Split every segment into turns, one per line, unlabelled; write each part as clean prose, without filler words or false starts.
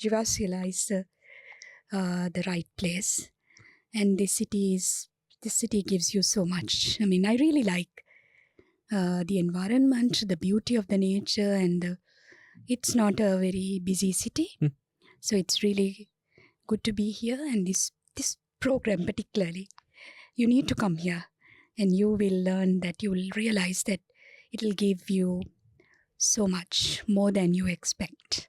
Jyväskylä is the right place, and this city gives you so much. I mean, I really like the environment, the beauty of the nature, and it's not a very busy city, so it's really good to be here. And this program particularly, you need to come here, and you will learn that you will realize that it will give you so much more than you expect.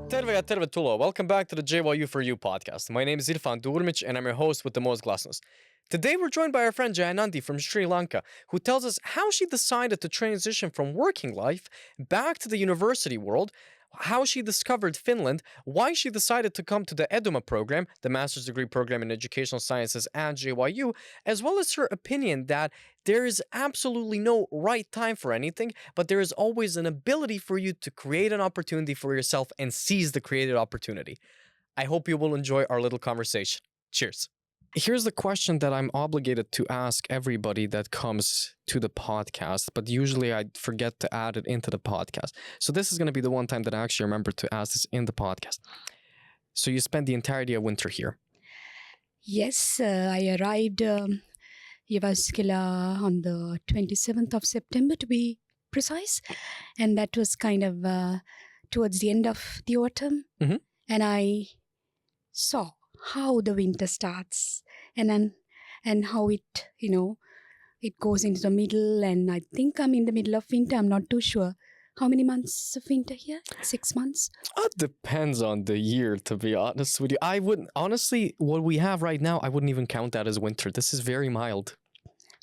Terve ja tervetuloa. Welcome back to the JYU for You podcast. My name is Irfan and I'm your host with the most glasnost. Today we're joined by our friend Jayanandi from Sri Lanka, who tells us how she decided to transition from working life back to the university world, how she discovered Finland, why she decided to come to the EDUMA program, the Master's Degree Program in Educational Sciences at JYU, as well as her opinion that there is absolutely no right time for anything, but there is always an ability for you to create an opportunity for yourself and seize the created opportunity. I hope you will enjoy our little conversation. Cheers. Here's the question that I'm obligated to ask everybody that comes to the podcast, but usually I forget to add it into the podcast. So this is going to be the one time that I actually remember to ask this in the podcast. So you spent the entirety of winter here?
Yes, I arrived Jyväskylä on the 27th of September to be precise, and that was kind of towards the end of the autumn, and I saw how the winter starts and how it goes into the middle, and I think I'm in the middle of winter. I'm not too sure. How many months of winter here? 6 months?
It depends on the year, to be honest with you. I wouldn't, honestly, what we have right now, I wouldn't even count that as winter. This is very mild.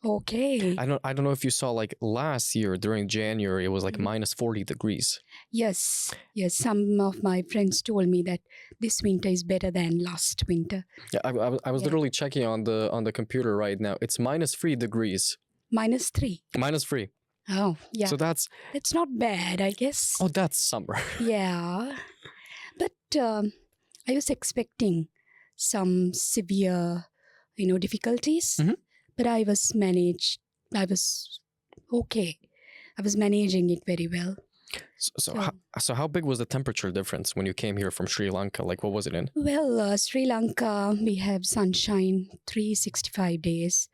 Okay.
I don't know if you saw, like, last year during January, it was like minus 40 degrees.
Yes. Some of my friends told me that this winter is better than last winter.
Yeah, I was literally checking on the computer right now. It's minus 3 degrees.
Minus 3?
Minus 3.
Oh, yeah.
So that's
not bad, I guess.
Oh, that's summer.
Yeah. But I was expecting some severe, difficulties. But I was okay. I was managing it very well.
So how big was the temperature difference when you came here from Sri Lanka? Like, what was it in?
Well, Sri Lanka, we have sunshine 365 days.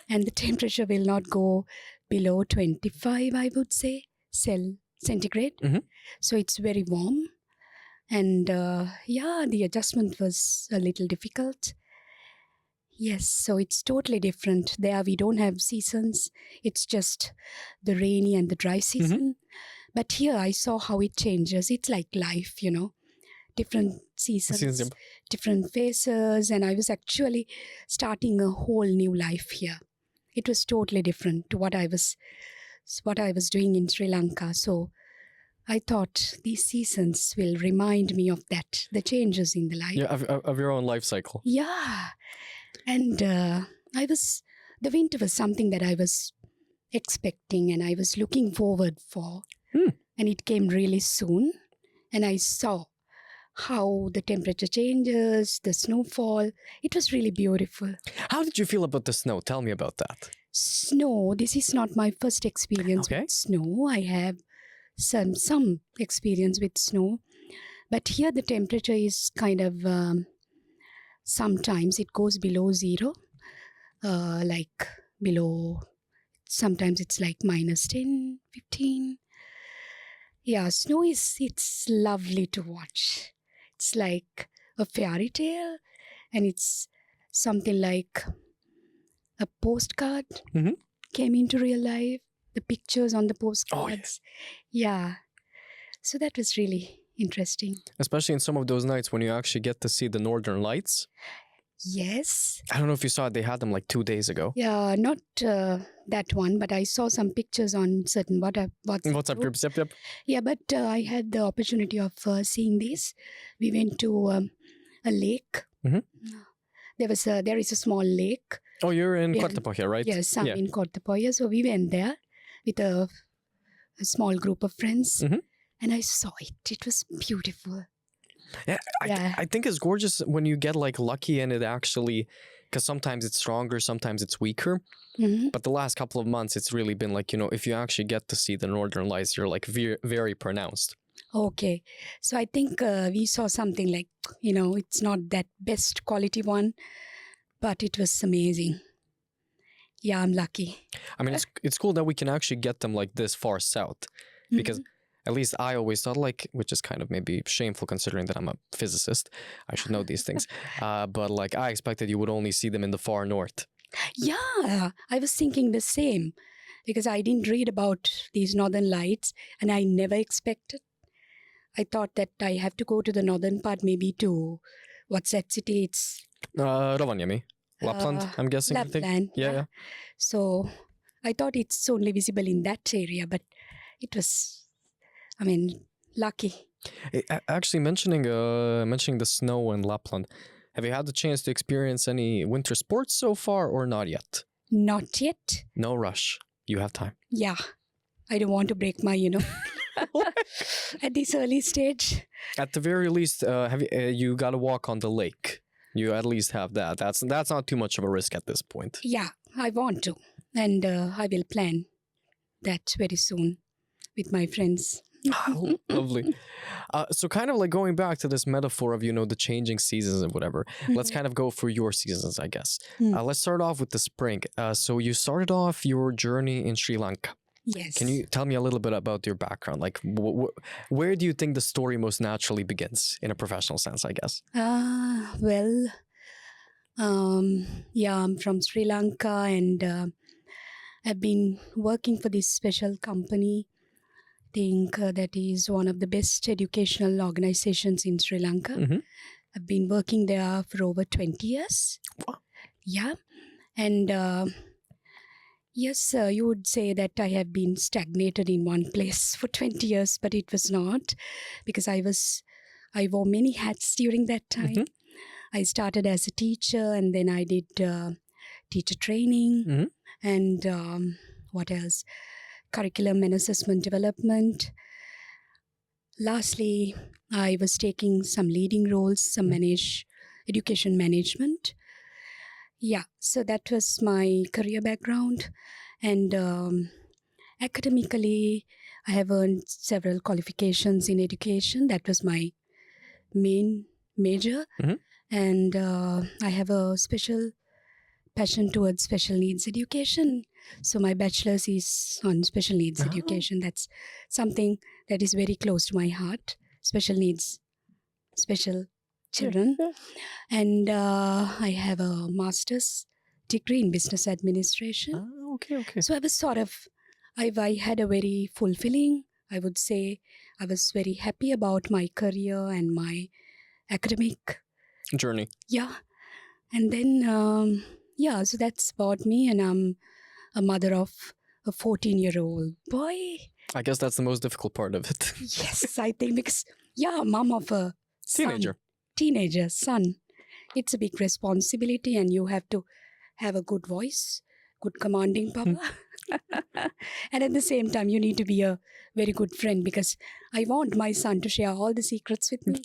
And the temperature will not go below 25, I would say, centigrade. So it's very warm. And the adjustment was a little difficult. Yes, so it's totally different. There we don't have seasons. It's just the rainy and the dry season. But here I saw how it changes. It's like life, different seasons, different phases. And I was actually starting a whole new life here. It was totally different to what I was doing in Sri Lanka. So I thought these seasons will remind me of that, the changes in the life.
Yeah, of your own life cycle.
Yeah. And the winter was something that I was expecting and I was looking forward for. And it came really soon. And I saw how the temperature changes, the snowfall. It was really beautiful.
How did you feel about the snow? Tell me about that.
Snow, this is not my first experience with snow. I have some experience with snow. But here the temperature is kind of... sometimes it goes below zero, sometimes it's like minus 10, 15. Yeah, snow it's lovely to watch. It's like a fairy tale, and it's something like a postcard came into real life, the pictures on the postcards. Yeah. So that was really interesting.
Especially in some of those nights when you actually get to see the northern lights.
Yes.
I don't know if you saw it. They had them like 2 days ago.
Yeah, not that one, but I saw some pictures on certain WhatsApp
groups. Yep.
Yeah, but I had the opportunity of seeing this. We went to a lake. There is a small lake.
Oh, you're in Kortepohja, right?
Yes, I'm in Kortepohja. So we went there with a small group of friends. And I saw it. It was beautiful.
Yeah, I think it's gorgeous when you get like lucky and it actually because sometimes it's stronger, sometimes it's weaker.
Mhm.
But the last couple of months, it's really been like, if you actually get to see the northern lights, you're like very, very pronounced.
Okay. So I think we saw something like, it's not that best quality one, but it was amazing. Yeah, I'm lucky.
I mean, it's cool that we can actually get them like this far south, because at least I always thought, like, which is kind of maybe shameful considering that I'm a physicist, I should know these things. But like, I expected you would only see them in the far north.
Yeah, I was thinking the same because I didn't read about these northern lights and I never expected. I thought that I have to go to the northern part, maybe to what's that city? It's
Rovaniemi, Lapland, I'm guessing. you think?
Lapland.
Yeah.
So I thought it's only visible in that area, but it was, lucky.
Actually, mentioning the snow in Lapland, have you had the chance to experience any winter sports so far, or not yet?
Not yet.
No rush. You have time.
Yeah, I don't want to break my, at this early stage.
At the very least, have you got to walk on the lake? You at least have that. That's not too much of a risk at this point.
Yeah, I want to, and I will plan that very soon with my friends.
Lovely. So kind of like going back to this metaphor of, the changing seasons and whatever, let's kind of go through your seasons, I guess. Let's start off with the spring. So you started off your journey in Sri Lanka.
Yes.
Can you tell me a little bit about your background? Like, where do you think the story most naturally begins in a professional sense, I guess?
I'm from Sri Lanka and I've been working for this special company. I think that is one of the best educational organizations in Sri Lanka.
Mm-hmm.
I've been working there for over 20 years.
Wow.
Yeah. And yes, you would say that I have been stagnated in one place for 20 years, but it was not because I wore many hats during that time.
Mm-hmm.
I started as a teacher and then I did teacher training and what else? Curriculum and assessment development. Lastly, I was taking some leading roles, some education management. Yeah, so that was my career background. And academically, I have earned several qualifications in education. That was my main major. And I have a special passion towards special needs education. So my bachelor's is on special needs education. That's something that is very close to my heart. Special needs, special children. And I have a master's degree in business administration.
Okay.
So I was I had a very fulfilling, I would say, I was very happy about my career and my academic
journey.
Yeah. And then, so that's about me. And I'm a mother of a 14-year-old boy.
I guess that's the most difficult part of it.
Yes, I think because, mom of a teenager son. It's a big responsibility and you have to have a good voice, good commanding power. And at the same time, you need to be a very good friend because I want my son to share all the secrets with me.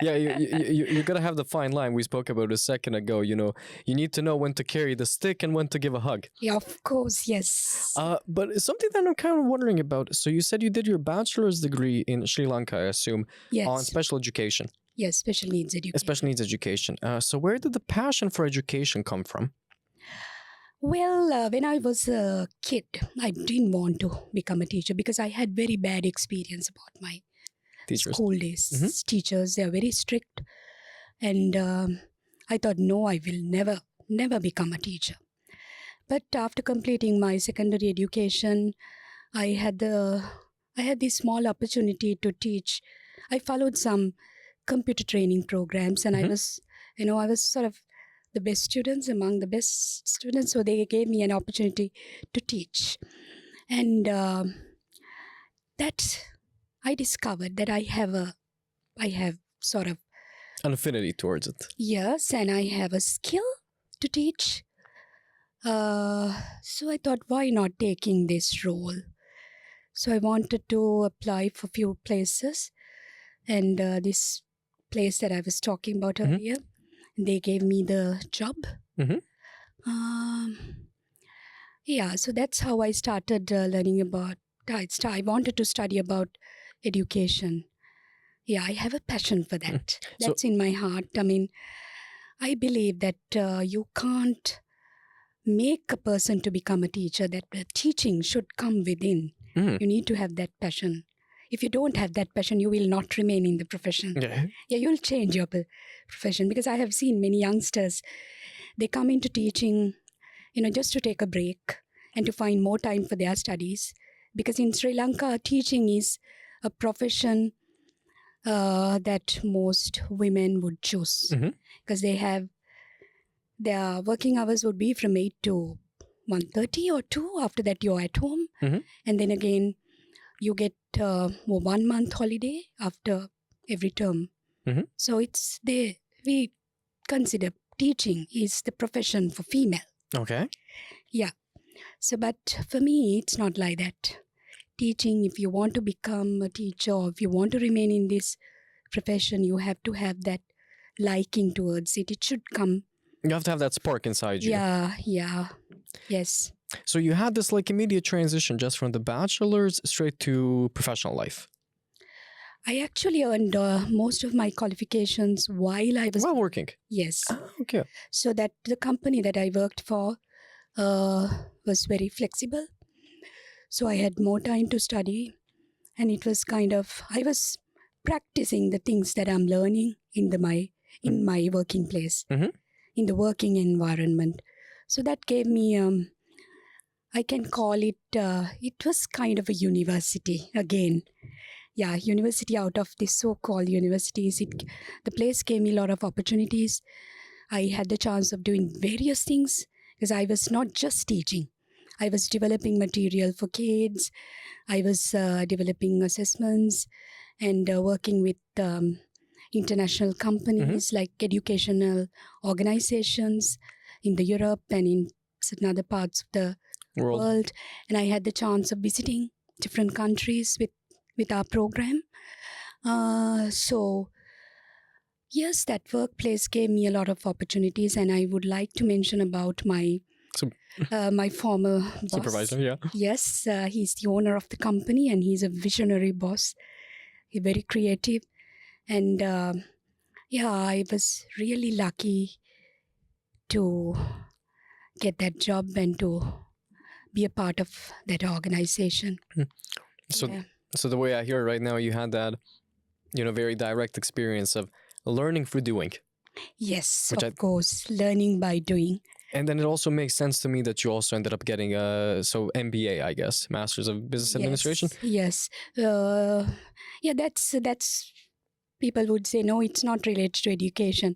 Yeah, you're going to have the fine line we spoke about a second ago. You need to know when to carry the stick and when to give a hug.
Yeah, of course, yes.
But something that I'm kind of wondering about. So you said you did your bachelor's degree in Sri Lanka, I assume, on special education.
Yes, special needs education.
Special needs education. So where did the passion for education come from?
Well, when I was a kid, I didn't want to become a teacher because I had very bad experience about my school days. Teachers, they are very strict. And I thought, no, I will never become a teacher. But after completing my secondary education, I had this small opportunity to teach. I followed some computer training programs and I was sort of the best students among the best students. So they gave me an opportunity to teach. And that I discovered that I have sort of
an affinity towards it.
Yes, and I have a skill to teach. So I thought, why not taking this role? So I wanted to apply for a few places. And this place that I was talking about earlier, they gave me the job
Mhm.
Um, yeah, so that's how I started learning about. I wanted to study about education. Yeah, I have a passion for that.
So-
That's in my heart. I mean, I believe that you can't make a person to become a teacher. That teaching should come within.
Mhm.
You need to have that passion. If you don't have that passion, you will not remain in the profession.
Yeah.
Yeah, you'll change your profession, because I have seen many youngsters, they come into teaching, just to take a break and to find more time for their studies. Because in Sri Lanka, teaching is a profession that most women would choose,
Mhm.
because their working hours would be from 8 to 1:30 or 2. After that, you're at home.
Mhm.
And then again, you get 1 month holiday after every term.
Mhm.
So we consider teaching is the profession for female.
Okay.
Yeah. So, but for me, it's not like that. Teaching, if you want to become a teacher, or if you want to remain in this profession, you have to have that liking towards it. It should come.
You have to have that spark inside you.
Yeah. Yes.
So you had this like immediate transition just from the bachelor's straight to professional life.
I actually earned most of my qualifications while I was
While working.
Yes.
Okay.
So that the company that I worked for was very flexible. So I had more time to study, and it was I was practicing the things that I'm learning in my working place,
Mhm.
in the working environment. So that gave me, I can call it, it was kind of a university again. Yeah, university out of the so-called universities. The place gave me a lot of opportunities. I had the chance of doing various things, because I was not just teaching. I was developing material for kids. I was developing assessments and working with international companies like educational organizations in the Europe and in certain other parts of the world. And I had the chance of visiting different countries with our program. So yes, that workplace gave me a lot of opportunities, and I would like to mention about my former boss.
Supervisor, yeah.
Yes, he's the owner of the company, and he's a visionary boss. He's very creative, and I was really lucky to get that job and to be a part of that organization.
So,
Yeah.
so the way I hear it right now, you had that, very direct experience of learning through doing.
Yes, of course, learning by doing.
And then it also makes sense to me that you also ended up getting MBA, I guess, Masters of Business Administration.
Yes. That's people would say, no, it's not related to education.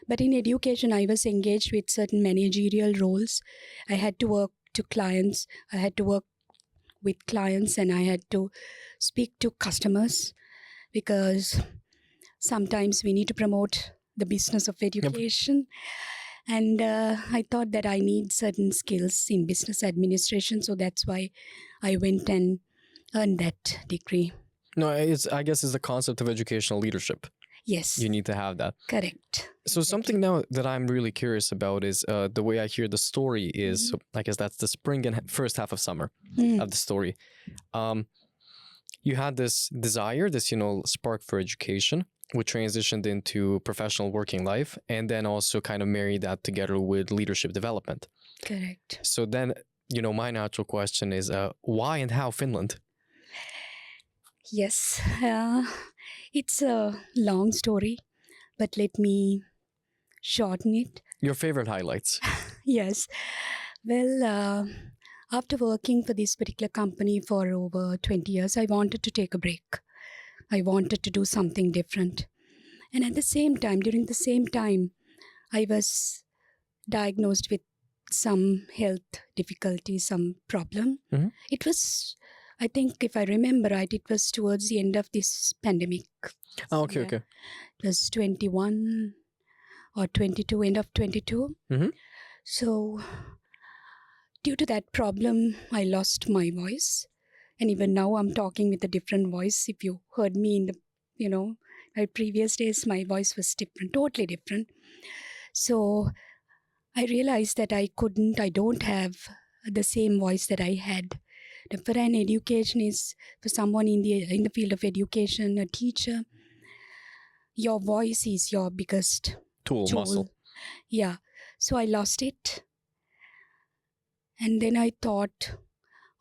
But in education, I was engaged with certain managerial roles. I had to work to clients. I had to work with clients, and I had to speak to customers, because sometimes we need to promote the business of education. Yep. And I thought that I need certain skills in business administration. So that's why I went and earned that degree.
No, I guess it's the concept of educational leadership.
Yes.
You need to have that.
Correct.
So something now that I'm really curious about is the way I hear the story is, I guess that's the spring and first half of summer of the story. You had this desire, this, spark for education, which transitioned into professional working life, and then also kind of married that together with leadership development.
Correct.
So then, my natural question is, why and how Finland?
Yes, it's a long story, but let me shorten it.
Your favorite highlights?
Yes. Well, after working for this particular company for over 20 years, I wanted to take a break. I wanted to do something different. And at the same time, during the same time, I was diagnosed with some health difficulty, some problem.
Mm-hmm.
It was, I think, if I remember right, it was towards the end of this pandemic.
Oh, okay, okay.
It was 21 or 22, end of 22.
Mm-hmm.
So due to that problem, I lost my voice. And even now I'm talking with a different voice. If you heard me in the, my previous days, my voice was different, totally different. So I realized that I don't have the same voice that I had. For an educationist, for someone in the field of education, a teacher, your voice is your biggest
Tool, muscle.
Yeah. So I lost it. And then I thought,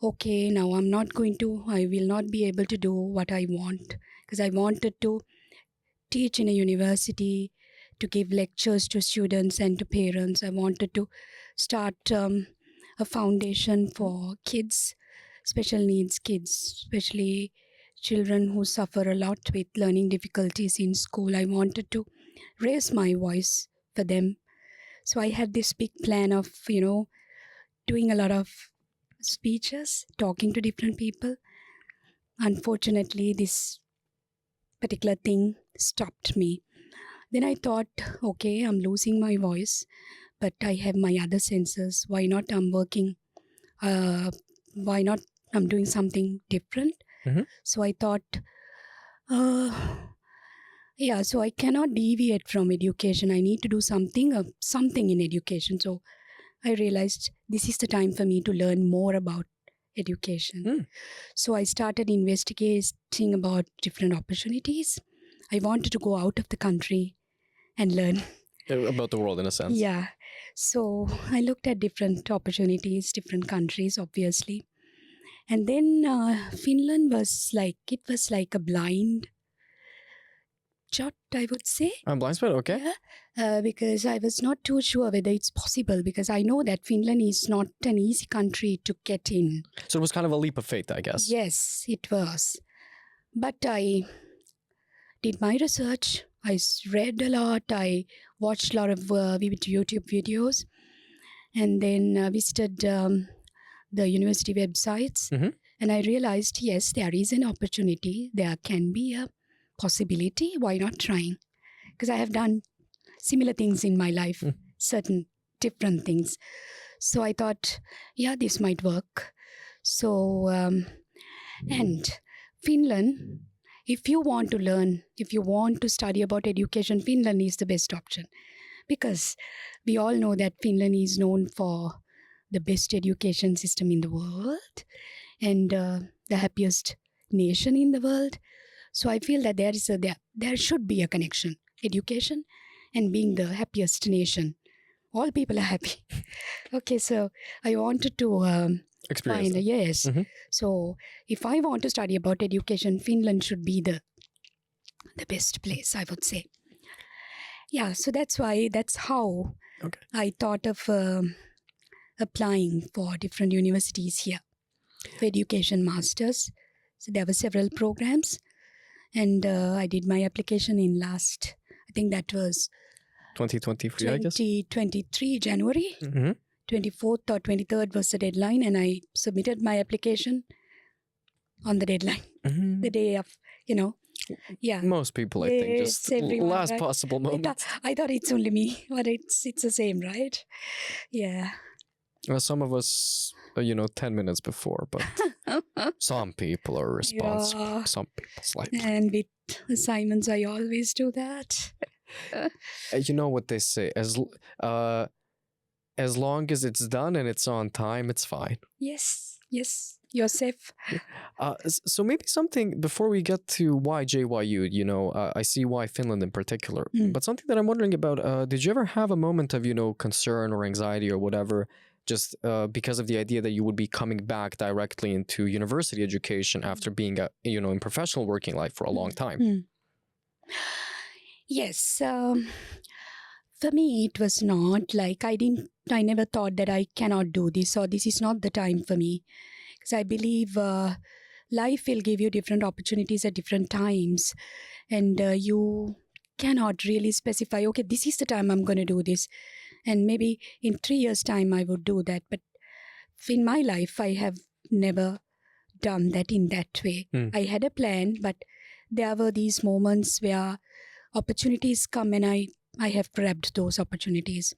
okay, now I will not be able to do what I want, because I wanted to teach in a university, to give lectures to students and to parents. I wanted to start a foundation for kids, special needs kids, especially children who suffer a lot with learning difficulties in school. I wanted to raise my voice for them. So I had this big plan of, doing a lot of speeches, talking to different people. Unfortunately, this particular thing stopped me. Then I thought, okay, I'm losing my voice, but I have my other senses. Why not I'm working? Why not I'm doing something different?
Mm-hmm.
So I thought, so I cannot deviate from education. I need to do something in education. So I realized this is the time for me to learn more about education. So I started investigating about different opportunities. I wanted to go out of the country and learn
about the world in a sense.
Yeah. So I looked at different opportunities, different countries, obviously. And then Finland was like a blind shot, I would say.
A blind spot, okay.
Yeah. Because I was not too sure whether it's possible, because I know that Finland is not an easy country to get in.
So it was kind of a leap of faith, I guess.
Yes, it was. But I did my research. I read a lot. I watched a lot of YouTube videos, and then visited the university websites.
Mm-hmm.
And I realized, yes, there is an opportunity. There can be a possibility. Why not trying? Because I have done similar things in my life, certain different things. So I thought, yeah, this might work. So, and Finland, if you want to learn, if you want to study about education, Finland is the best option. Because we all know that Finland is known for the best education system in the world and the happiest nation in the world. So I feel that there should be a connection, education and being the happiest nation. All people are happy. Okay, so I wanted to
experience that.
Yes.
Mm-hmm.
So if I want to study about education, Finland should be the best place, I would say. Yeah, so that's how I thought of applying for different universities here for education masters. So there were several programs, and I did my application in last, I think that was
2023, I guess.
2023 January.
Mm-hmm.
24th or 23rd was the deadline, and I submitted my application on the deadline, the day of, yeah.
Most people, I think, just
everyone,
last
right?
possible moment.
I thought it's only me, but it's the same, right? Yeah.
Well, some of us, 10 minutes before, but some people are responsible.
Yeah.
Some people slightly.
And with assignments, I always do that.
You know what they say, as long as it's done and it's on time, it's fine.
Yes, you're safe.
So maybe something before we get to why JYU, I see why Finland in particular, but something that I'm wondering about, did you ever have a moment of, concern or anxiety or whatever, just because of the idea that you would be coming back directly into university education after being, in professional working life for a long time?
Yes. For me, it was not like I never thought that I cannot do this or this is not the time for me. Because I believe life will give you different opportunities at different times. And you cannot really specify, okay, this is the time I'm going to do this. And maybe in 3 years' time, I would do that. But in my life, I have never done that in that way. I had a plan, but there were these moments where opportunities come and I have grabbed those opportunities.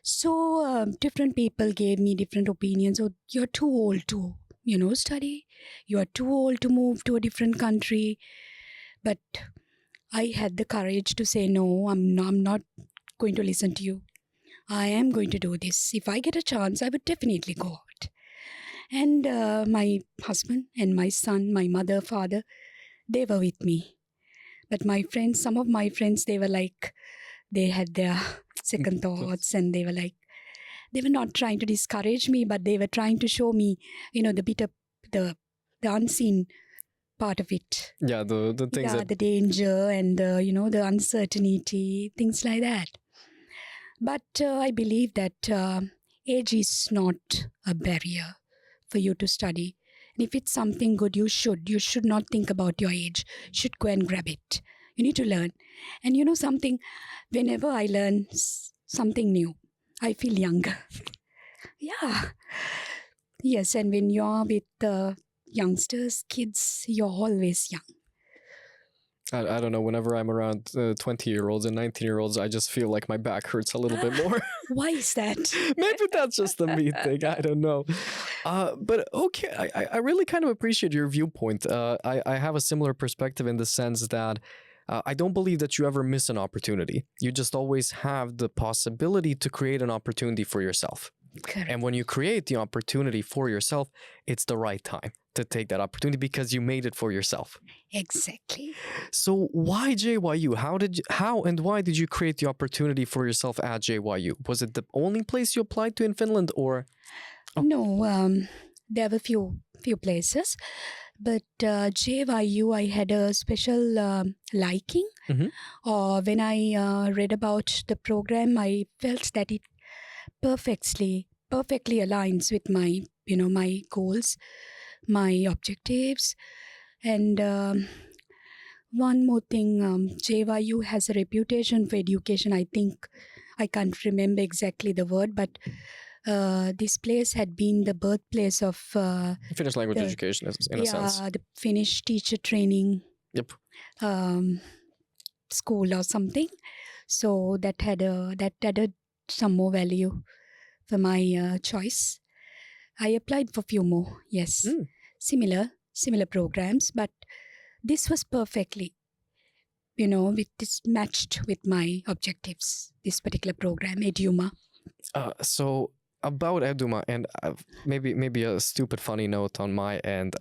So different people gave me different opinions. Oh, you're too old to, study. You are too old to move to a different country. But I had the courage to say, no, I'm not going to listen to you. I am going to do this. If I get a chance, I would definitely go out. And my husband and my son, my mother, father, they were with me. But my friends, some of my friends, they were like, they had their second thoughts, and they were like, they were not trying to discourage me, but they were trying to show me, the bit of the unseen part of it.
Yeah, the things
Yeah,
that...
the danger and the uncertainty, things like that. But I believe that age is not a barrier for you to study. And if it's something good, you should not think about your age. You should go and grab it. You need to learn. And something, whenever I learn something new, I feel younger. Yeah. Yes, and when you're with youngsters, kids, you're always young.
I don't know, whenever I'm around 20-year-olds and 19-year-olds, I just feel like my back hurts a little bit more.
Why is that?
Maybe that's just a me thing. I don't know. But okay, I really kind of appreciate your viewpoint. I have a similar perspective in the sense that I don't believe that you ever miss an opportunity. You just always have the possibility to create an opportunity for yourself.
Correct.
And when you create the opportunity for yourself, it's the right time to take that opportunity because you made it for yourself.
Exactly.
So why JYU? How and why did you create the opportunity for yourself at JYU? Was it the only place you applied to in Finland, or? Oh.
No, there were few places, but JYU I had a special liking.
Mhm.
When I read about the program, I felt that it perfectly aligns with my my goals, my objectives. And one more thing, JYU has a reputation for education. I think, I can't remember exactly the word, but this place had been the birthplace of
Finnish language education, in a sense.
the Finnish teacher training
Yep.
school or something. So that added some more value for my choice. I applied for few more, yes, similar programs, but this was perfectly, with this matched with my objectives. This particular program, EDUMA.
So about EDUMA, and maybe a stupid funny note on my end.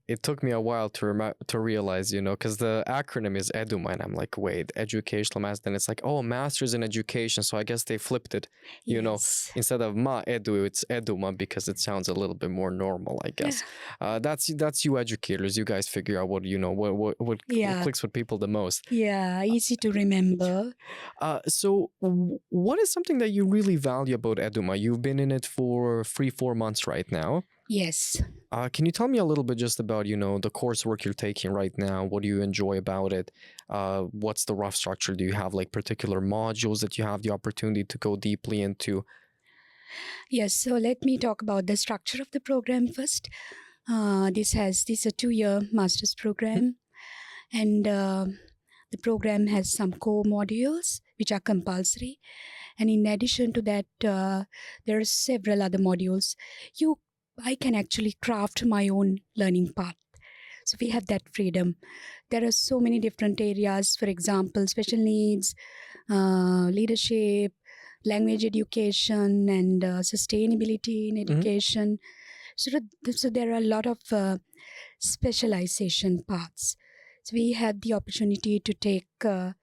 It took me a while to realize, because the acronym is EDUMA, and I'm like, wait, educational master. Then it's like, oh, master's in education. So I guess they flipped it.
Yes.
Instead of ma edu, it's EDUMA because it sounds a little bit more normal, I guess.
Yeah.
That's you educators. You guys figure out what what clicks with people the most.
Yeah, easy to remember.
So what is something that you really value about EDUMA? You've been in it for 3-4 months right now.
Yes.
Can you tell me a little bit just about, the coursework you're taking right now? What do you enjoy about it? What's the rough structure? Do you have like particular modules that you have the opportunity to go deeply into?
Yes, so let me talk about the structure of the program first. This is a 2-year master's program, and the program has some core modules which are compulsory. And in addition to that, there are several other modules. I can actually craft my own learning path. So we have that freedom. There are so many different areas, for example, special needs, leadership, language education, and sustainability in education. So there are a lot of specialization paths. So we have the opportunity to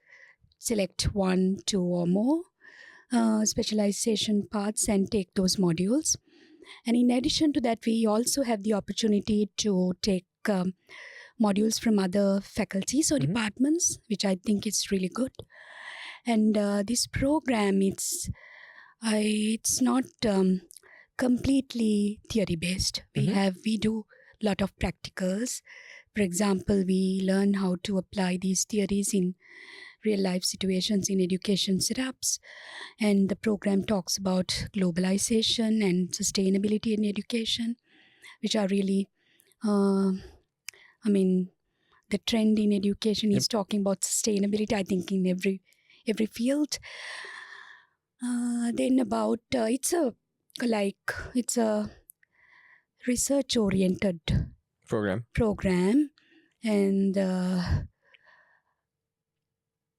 select 1, 2 or more specialization paths and take those modules. And in addition to that, we also have the opportunity to take modules from other faculties or departments, which I think is really good. And this program, it's not completely theory based. We do a lot of practicals. For example, we learn how to apply these theories in real life situations in education setups. And the program talks about globalization and sustainability in education, which are really, the trend in education is talking about sustainability, I think, in every field. Then about, it's a research oriented program. And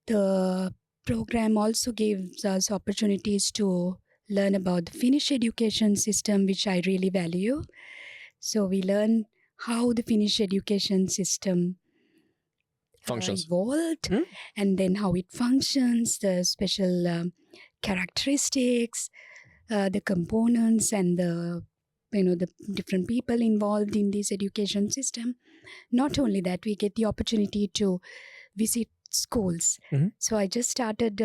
the program also gives us opportunities to learn about the Finnish education system, which I really value. So we learn how the Finnish education system
Functions.
evolved, and then how it functions, the special characteristics, the components, and the different people involved in this education system. Not only that, we get the opportunity to visit schools. So I just started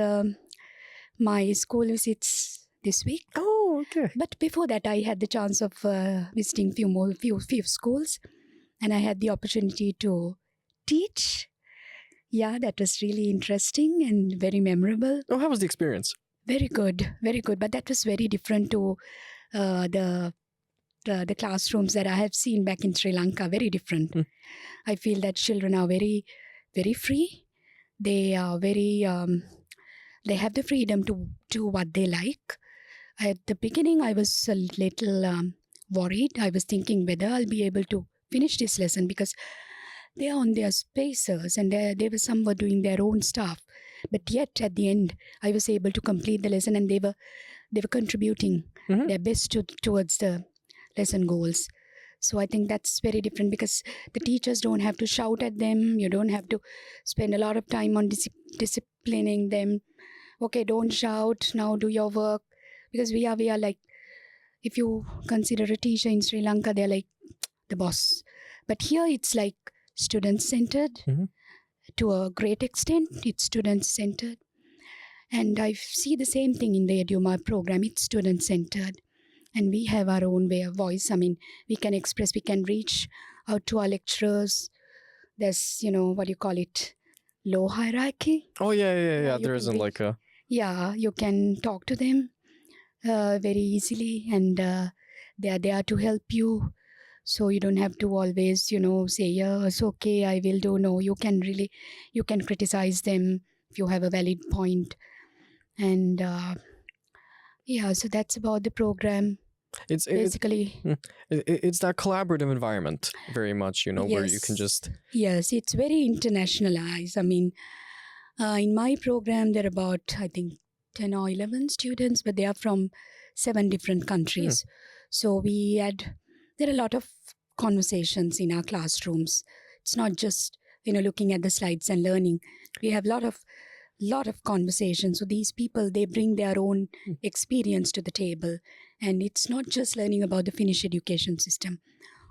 my school visits this week.
Oh, okay.
But before that, I had the chance of visiting few schools, and I had the opportunity to teach. Yeah, that was really interesting and very memorable.
Oh, how was the experience?
Very good, very good. But that was very different to the classrooms that I have seen back in Sri Lanka. Very different. I feel that children are very, very free. They are very. They have the freedom to do what they like. At the beginning, I was a little worried. I was thinking whether I'll be able to finish this lesson because they are on their spacers and some were doing their own stuff. But yet at the end, I was able to complete the lesson, and they were contributing their best towards the lesson goals. So I think that's very different because the teachers don't have to shout at them. You don't have to spend a lot of time on disciplining them. Okay, don't shout, now do your work. Because we are like, if you consider a teacher in Sri Lanka, they're like the boss. But here it's like student-centered. To a great extent, it's student-centered. And I see the same thing in the EDUMA program. It's student-centered. And we have our own way of voice. I mean, we can express, we can reach out to our lecturers. There's, what do you call it? Low hierarchy.
Oh, yeah. There isn't like a...
Yeah, you can talk to them very easily, and they are there to help you. So you don't have to always, say, yeah, it's okay, I will do. No, you can criticize them if you have a valid point. And so that's about the program. It's basically...
It's that collaborative environment very much, where you can just...
Yes, it's very internationalized. I mean, in my program, there are about, I think, 10 or 11 students, but they are from 7 different countries. So there are a lot of conversations in our classrooms. It's not just, looking at the slides and learning. We have lot of conversations. So these people, they bring their own experience to the table. And it's not just learning about the Finnish education system,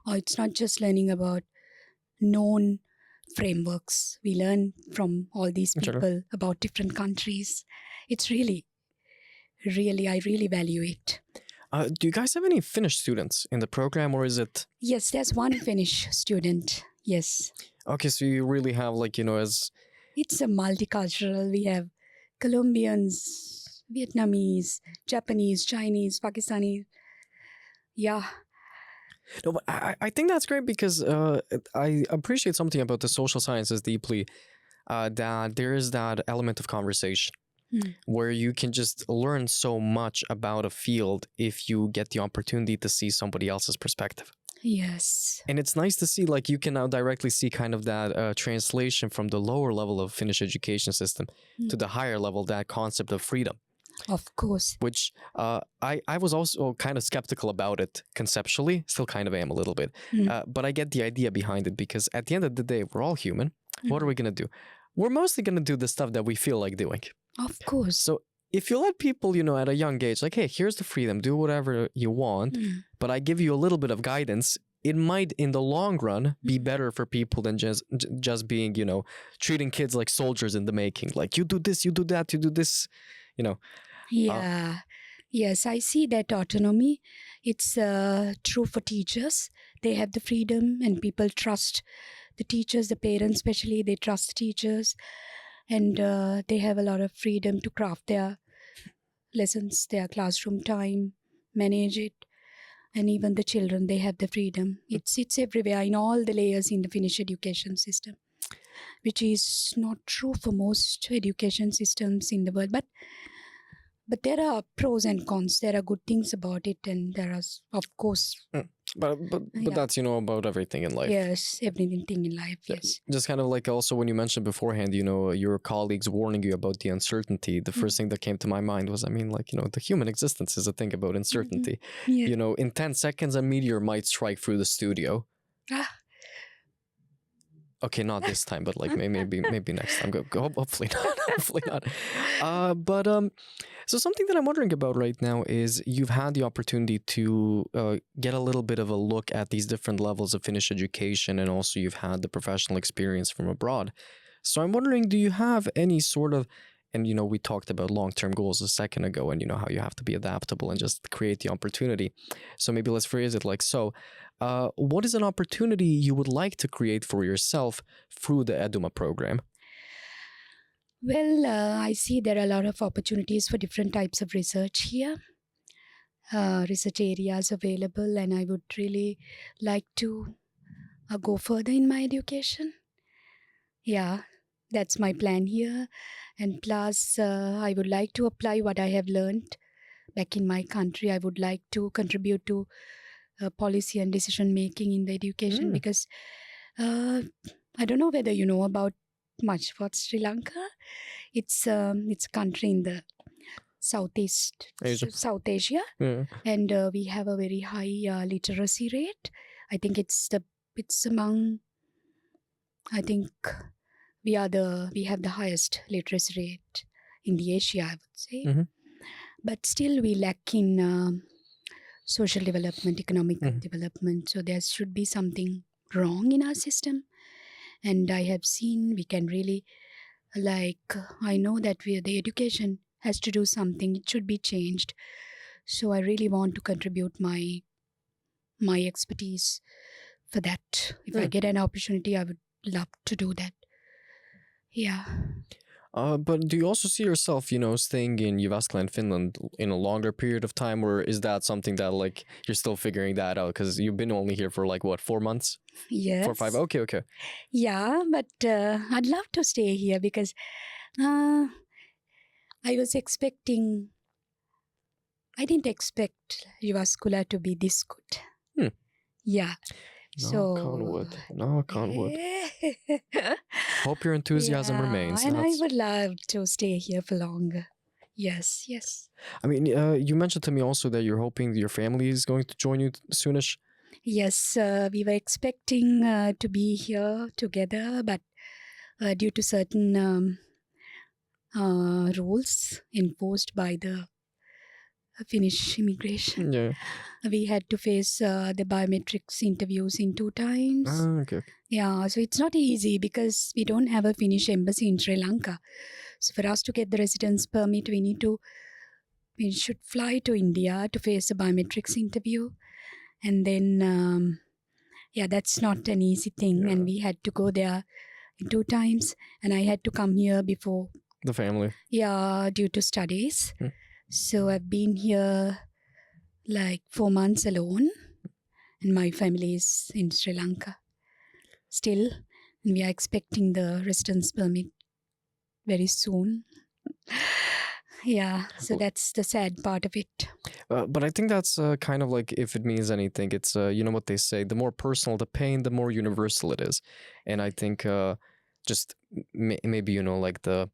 or it's not just learning about known frameworks. We learn from all these people about different countries. It's really, I really value it.
Do you guys have any Finnish students in the program, or is it...
Yes, there's one Finnish student. Yes.
Okay, so you really have as...
It's a multicultural. We have Colombians, Vietnamese, Japanese, Chinese, Pakistani. Yeah.
No, but I think that's great because I appreciate something about the social sciences deeply, that there is that element of conversation where you can just learn so much about a field if you get the opportunity to see somebody else's perspective.
Yes.
And it's nice to see, you can now directly see kind of that translation from the lower level of Finnish education system to the higher level, that concept of freedom.
Of course.
Which I was also kind of skeptical about it conceptually, still kind of am a little bit. But I get the idea behind it because at the end of the day, we're all human. What are we going to do? We're mostly going to do the stuff that we feel like doing.
Of course.
So if you let people, at a young age, like, hey, here's the freedom, do whatever you want, but I give you a little bit of guidance, it might in the long run be better for people than just being, treating kids like soldiers in the making. Like, you do this, you do that, you do this,
Yeah. Yes, I see that autonomy. It's true for teachers. They have the freedom and people trust the teachers, the parents especially, they trust the teachers. And they have a lot of freedom to craft their lessons, their classroom time, manage it. And even the children, they have the freedom. It's everywhere in all the layers in the Finnish education system, which is not true for most education systems in the world. But there are pros and cons. There are good things about it, and there are, of course,
But
Yeah.
that's about everything in life.
yes, everything in life.
Yeah.
Yes.
Just kind of like also when you mentioned beforehand, your colleagues warning you about the uncertainty. The first thing that came to my mind was, the human existence is a thing about uncertainty.
Yeah.
In 10 seconds, a meteor might strike through the studio.
Ah,
Okay, not this time, but like maybe next time. Hopefully not. Hopefully not. So something that I'm wondering about right now is you've had the opportunity to get a little bit of a look at these different levels of Finnish education, and also you've had the professional experience from abroad. So I'm wondering, do you have any sort of, and we talked about long-term goals a second ago, and how you have to be adaptable and just create the opportunity. So maybe let's phrase it like so. What is an opportunity you would like to create for yourself through the EDUMA program?
well, I see there are a lot of opportunities for different types of research here. Research areas available, and I would really like to go further in my education. Yeah, that's my plan here. And plus, I would like to apply what I have learned back in my country. I would like to contribute to policy and decision making in the education because I don't know whether you know about much about Sri Lanka. It's a country in the South Asia,
Yeah.
and we have a very high literacy rate. I think it's among. I think we have the highest literacy rate in the Asia, I would say.
Mhm.
But still, we lack in social development, economic development. So there should be something wrong in our system. And I have seen we can really, I know that the education has to do something. It should be changed. So I really want to contribute my expertise for that. If I get an opportunity, I would love to do that. Yeah.
But do you also see yourself, staying in Jyväskylä in Finland in a longer period of time, or is that something that like you're still figuring that out? Because you've been only here for like what, 4 months?
Yes.
4 or 5? Okay.
Yeah, but I'd love to stay here because I didn't expect Jyväskylä to be this good. Yeah.
Knock on wood. Knock on wood. Hope your enthusiasm remains.
And I would love to stay here for longer. Yes.
I mean, you mentioned to me also that you're hoping your family is going to join you soonish.
Yes, we were expecting to be here together, but due to certain rules enforced by the Finnish immigration,
Yeah.
we had to face the biometrics interviews in 2 times.
Okay.
Yeah, so it's not easy because we don't have a Finnish embassy in Sri Lanka. So for us to get the residence permit, we should fly to India to face a biometrics interview. And then, that's not an easy thing.
Yeah.
And we had to go there 2 times. And I had to come here before.
The family.
Yeah, due to studies. So I've been here like 4 months alone. And my family is in Sri Lanka still. And we are expecting the residence permit very soon. Yeah, so that's the sad part of it.
But I think that's kind of like, if it means anything, it's, what they say, the more personal the pain, the more universal it is. And I think just maybe, like the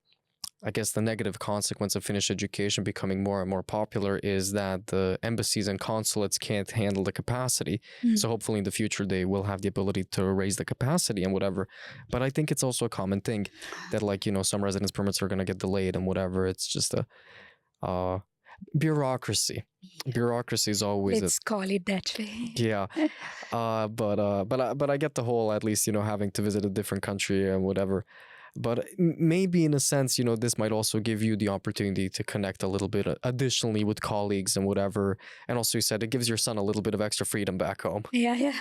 negative consequence of Finnish education becoming more and more popular is that the embassies and consulates can't handle the capacity. So hopefully in the future they will have the ability to raise the capacity and whatever. But I think it's also a common thing that some residence permits are going to get delayed and whatever. It's just a bureaucracy. Bureaucracy is always
Let's call it that way.
Yeah. But I get the whole, at least, having to visit a different country and whatever. But maybe in a sense, this might also give you the opportunity to connect a little bit additionally with colleagues and whatever. And also you said it gives your son a little bit of extra freedom back home.
Yeah.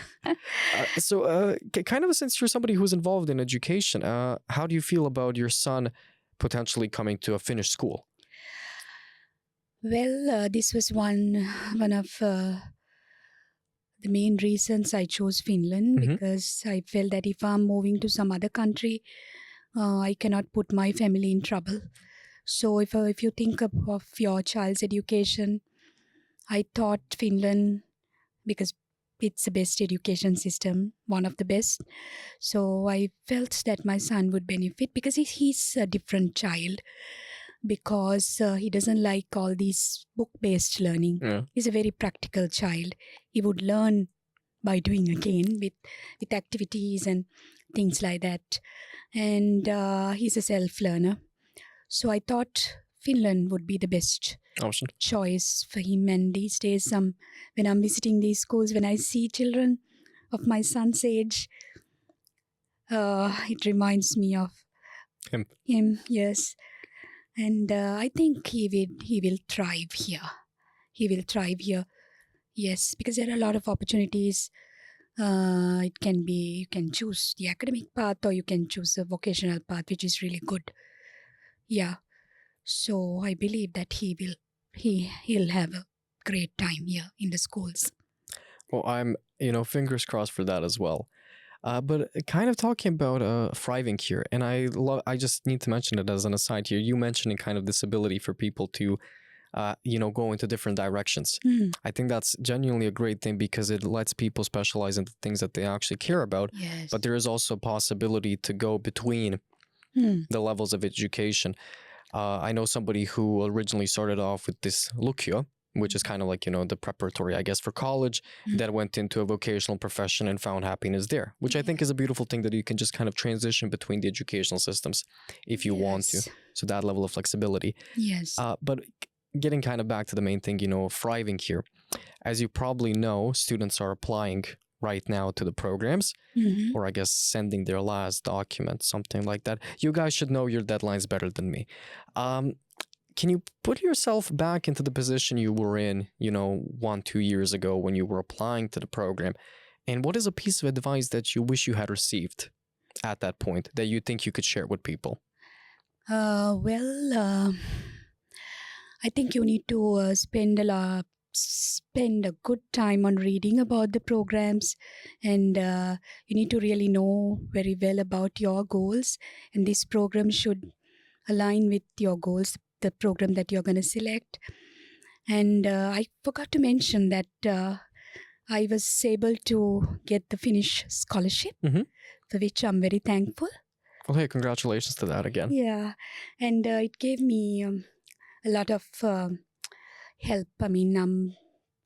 So kind of, since you're somebody who's involved in education, how do you feel about your son potentially coming to a Finnish school?
Well, this was one of the main reasons I chose Finland, because I felt that if I'm moving to some other country, I cannot put my family in trouble So if you think of your child's education, I thought Finland, because it's the best education system, one of the best. So I felt that my son would benefit because he's a different child, because he doesn't like all these book-based learning.
Yeah.
He's a very practical child. He would learn by doing again with activities and things like that. And he's a self-learner. So I thought Finland would be the best
Option.
choice for him. And these days, when I'm visiting these schools, when I see children of my son's age, it reminds me of him, yes. And I think he will thrive here. He will thrive here, yes, because there are a lot of opportunities. It can be, you can choose the academic path or you can choose a vocational path, which is really good. Yeah. So I believe that he'll have a great time here in the schools.
Well, I'm, fingers crossed for that as well. But kind of talking about thriving here, and I just need to mention it as an aside here. You mentioning kind of this ability for people to, go into different directions. I think that's genuinely a great thing because it lets people specialize in the things that they actually care about.
Yes.
But there is also a possibility to go between the levels of education. I know somebody who originally started off with this lukio, which is kind of like, the preparatory, I guess, for college, that went into a vocational profession and found happiness there, which I think is a beautiful thing that you can just kind of transition between the educational systems if you want to. So that level of flexibility.
Yes.
But getting kind of back to the main thing, thriving here. As you probably know, students are applying right now to the programs, or I guess sending their last document, something like that. You guys should know your deadlines better than me. Can you put yourself back into the position you were in, 1-2 years ago when you were applying to the program? And what is a piece of advice that you wish you had received at that point that you think you could share with people?
I think you need to spend a good time on reading about the programs, and you need to really know very well about your goals, and this program should align with your goals, the program that you're going to select. And I forgot to mention that I was able to get the Finnish scholarship, for which I'm very thankful.
Well, hey, congratulations to that again.
Yeah, and it gave me a lot of help. I mean, I'm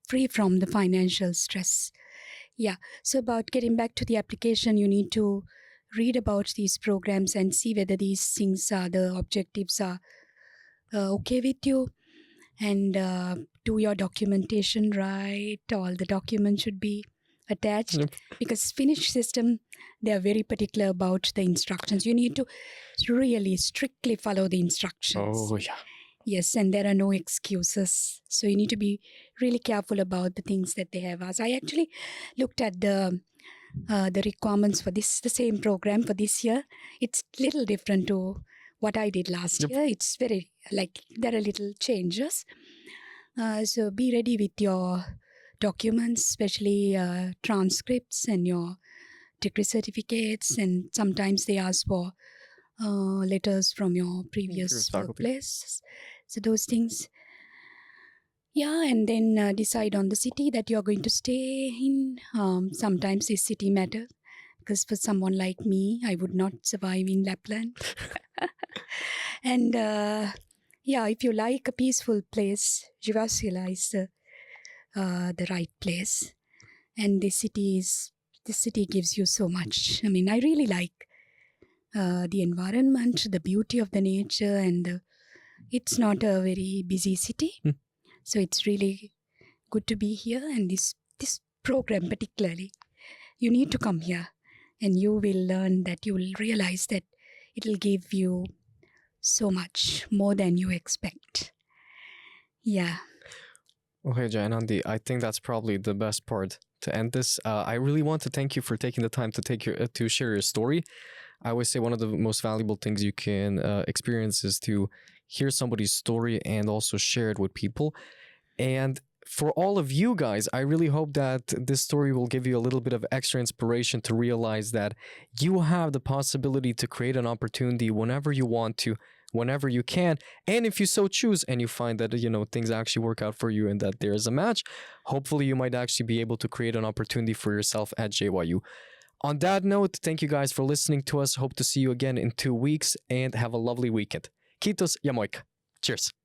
free from the financial stress. Yeah, so about getting back to the application, you need to read about these programs and see whether these things are, the objectives are okay with you, and do your documentation right. All the documents should be attached, because Finnish system, they are very particular about the instructions. You need to really strictly follow the instructions.
Oh, yeah.
Yes, and there are no excuses. So you need to be really careful about the things that they have asked. I actually looked at the requirements for the same program for this year. It's little different to what I did last year. It's very, there are little changes. So be ready with your documents, especially transcripts and your degree certificates. And sometimes they ask for letters from your previous workplace. So those things. Yeah, and then decide on the city that you're going to stay in. Sometimes this city matters, because for someone like me, I would not survive in Lapland. And if you like a peaceful place, Jyväskylä is the right place. And this city gives you so much. I mean, I really like the environment, the beauty of the nature, and it's not a very busy city. So it's really good to be here. And this program particularly, you need to come here, and you will learn that, you will realize that it will give you so much more than you expect. Yeah.
Okay, Jayanandi, I think that's probably the best part to end this. I really want to thank you for taking the time to share your story. I always say one of the most valuable things you can experience is to hear somebody's story and also share it with people. And for all of you guys, I really hope that this story will give you a little bit of extra inspiration to realize that you have the possibility to create an opportunity whenever you want to whenever you can. And if you so choose and you find that, things actually work out for you and that there is a match, hopefully you might actually be able to create an opportunity for yourself at JYU. On that note, thank you guys for listening to us. Hope to see you again in 2 weeks and have a lovely weekend. Kiitos ja moikka. Cheers.